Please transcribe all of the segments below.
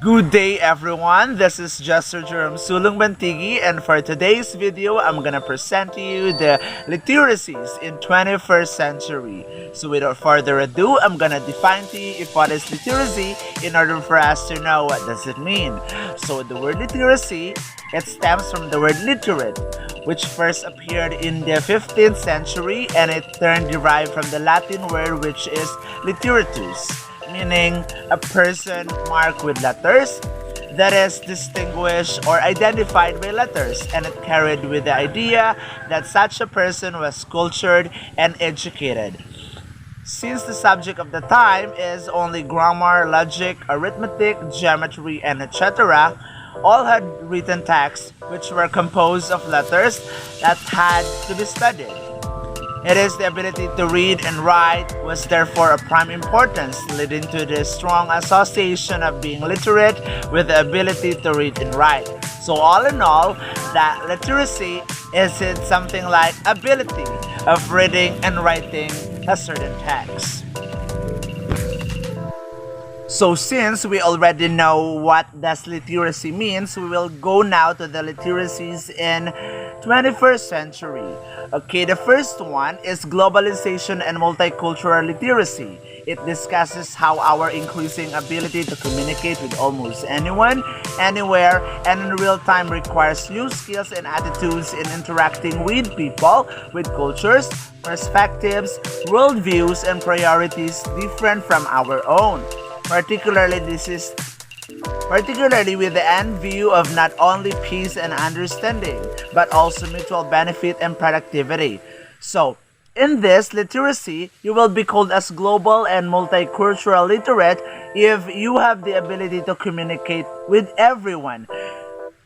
Good day everyone, this is Jester Jerome Sulung Bantigi, and for today's video, I'm gonna present to you the literacies in 21st century. So without further ado, I'm gonna define to you if what is literacy in order for us to know what does it mean. So the word literacy, it stems from the word literate, which first appeared in the 15th century, and it derived from the Latin word which is literatus, meaning a person marked with letters, that is distinguished or identified by letters, and it carried with the idea that such a person was cultured and educated. Since the subject of the time is only grammar, logic, arithmetic, geometry, and etc., all had written texts which were composed of letters that had to be studied. It is the ability to read and write was therefore of prime importance, leading to the strong association of being literate with the ability to read and write. So all in all, that literacy isn't something like ability of reading and writing a certain text. So since we already know what does literacy means, we will go now to the literacies in 21st century. Okay, the first one is globalization and multicultural literacy. It discusses how our increasing ability to communicate with almost anyone, anywhere, and in real time requires new skills and attitudes in interacting with people, with cultures, perspectives, worldviews, and priorities different from our own. Particularly with the end view of not only peace and understanding, but also mutual benefit and productivity. So, in this literacy, you will be called as global and multicultural literate if you have the ability to communicate with everyone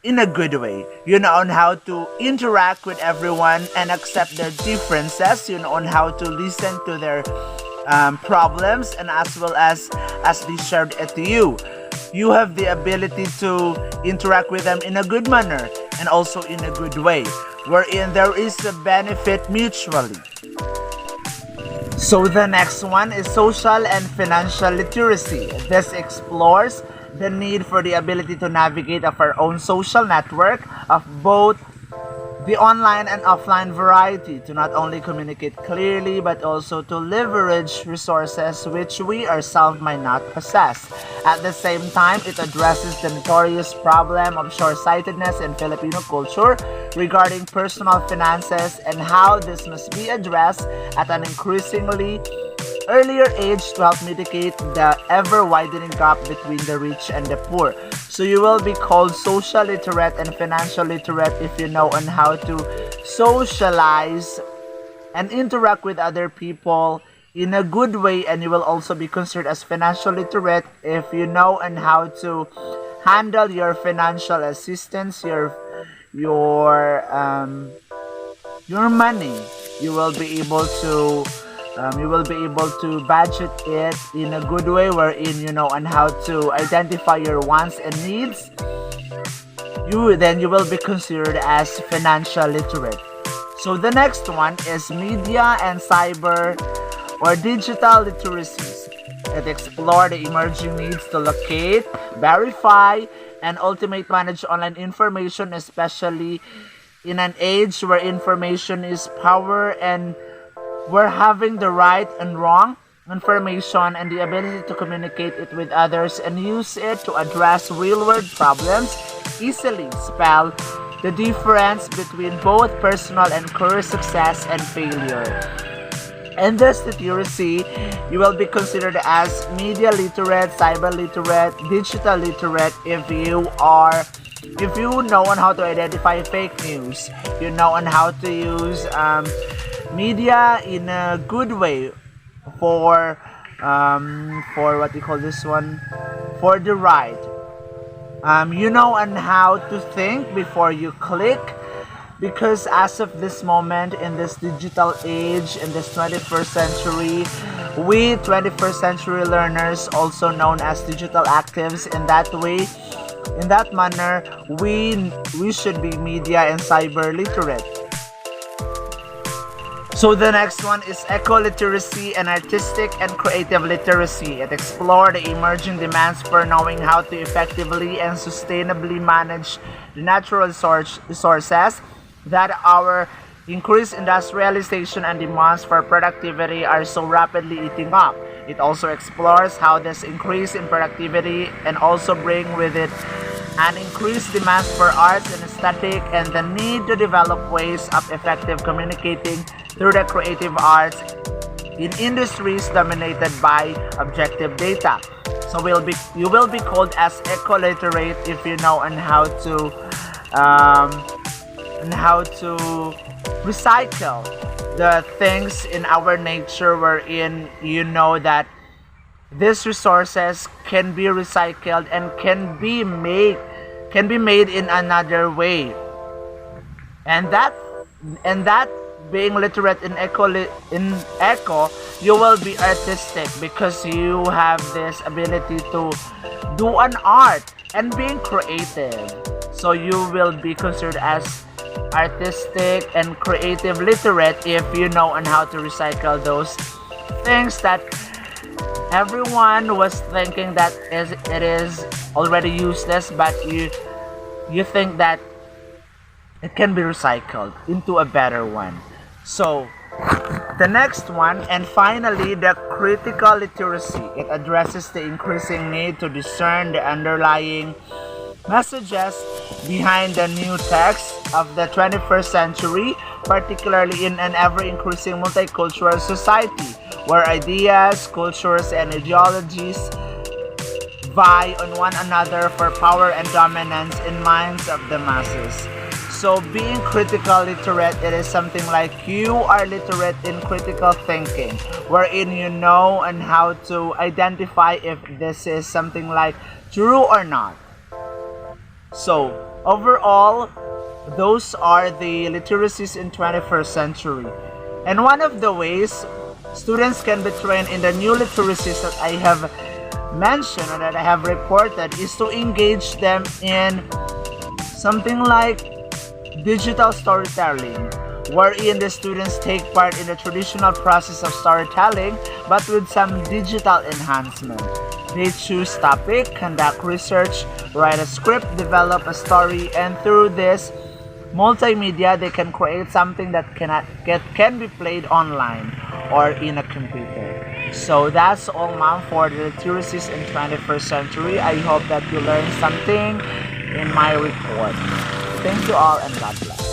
in a good way. You know on how to interact with everyone and accept their differences. You know on how to listen to their problems, and as well as they shared it to you. You have the ability to interact with them in a good manner and also in a good way, wherein there is a benefit mutually. So the next one is social and financial literacy. This explores the need for the ability to navigate of our own social network of both the online and offline variety, to not only communicate clearly but also to leverage resources which we ourselves might not possess. At the same time, it addresses the notorious problem of short-sightedness in Filipino culture regarding personal finances and how this must be addressed at an increasingly earlier age to help mitigate the ever-widening gap between the rich and the poor. So you will be called social literate and financial literate if you know on how to socialize and interact with other people in a good way, and you will also be considered as financial literate if you know on how to handle your financial assistance, your money. You will be able to budget it in a good way, wherein you know on how to identify your wants and needs. You will be considered as financial literate. So the next one is media and cyber or digital literacies. It explores the emerging needs to locate, verify, and ultimately manage online information, especially in an age where information is power and where having the right and wrong information and the ability to communicate it with others and use it to address real-world problems easily spell the difference between both personal and career success and failure. In this literacy, you will be considered as media literate, cyber literate, digital literate if you know on how to identify fake news, you know on how to use media in a good way for what you call this one, for the right. You know on how to think before you click, because as of this moment in this digital age, in this 21st century, we 21st century learners, also known as digital actives, in that way, in that manner, we should be media and cyber literate. So the next one is eco-literacy and artistic and creative literacy. It explores the emerging demands for knowing how to effectively and sustainably manage the natural resources that our increased industrialization and demands for productivity are so rapidly eating up. It also explores how this increase in productivity and also bring with it an increased demand for arts and aesthetic and the need to develop ways of effective communicating through the creative arts in industries dominated by objective data. So you will be called as eco-literate if you know on how to recycle the things in our nature wherein you know that these resources can be recycled and can be made in another way. And that being literate in eco, you will be artistic because you have this ability to do an art and being creative. So you will be considered as artistic and creative literate if you know on how to recycle those things that everyone was thinking that it is already useless, but you think that it can be recycled into a better one. So the next one, and finally, the critical literacy. It addresses the increasing need to discern the underlying messages behind the new text of the 21st century, particularly in an ever-increasing multicultural society where ideas, cultures, and ideologies vie on one another for power and dominance in minds of the masses. So being critical literate, it is something like you are literate in critical thinking, wherein you know and how to identify if this is something like true or not. So overall, those are the literacies in 21st century. And one of the ways students can be trained in the new literacies that I have mentioned or that I have reported is to engage them in something like digital storytelling, wherein the students take part in the traditional process of storytelling but with some digital enhancement. They choose topic, conduct research, write a script, develop a story, and through this multimedia they can create something that can be played online or in a computer. So that's all, ma'am, for the literacies in 21st century. I hope that you learned something in my report. Thank you all and God bless.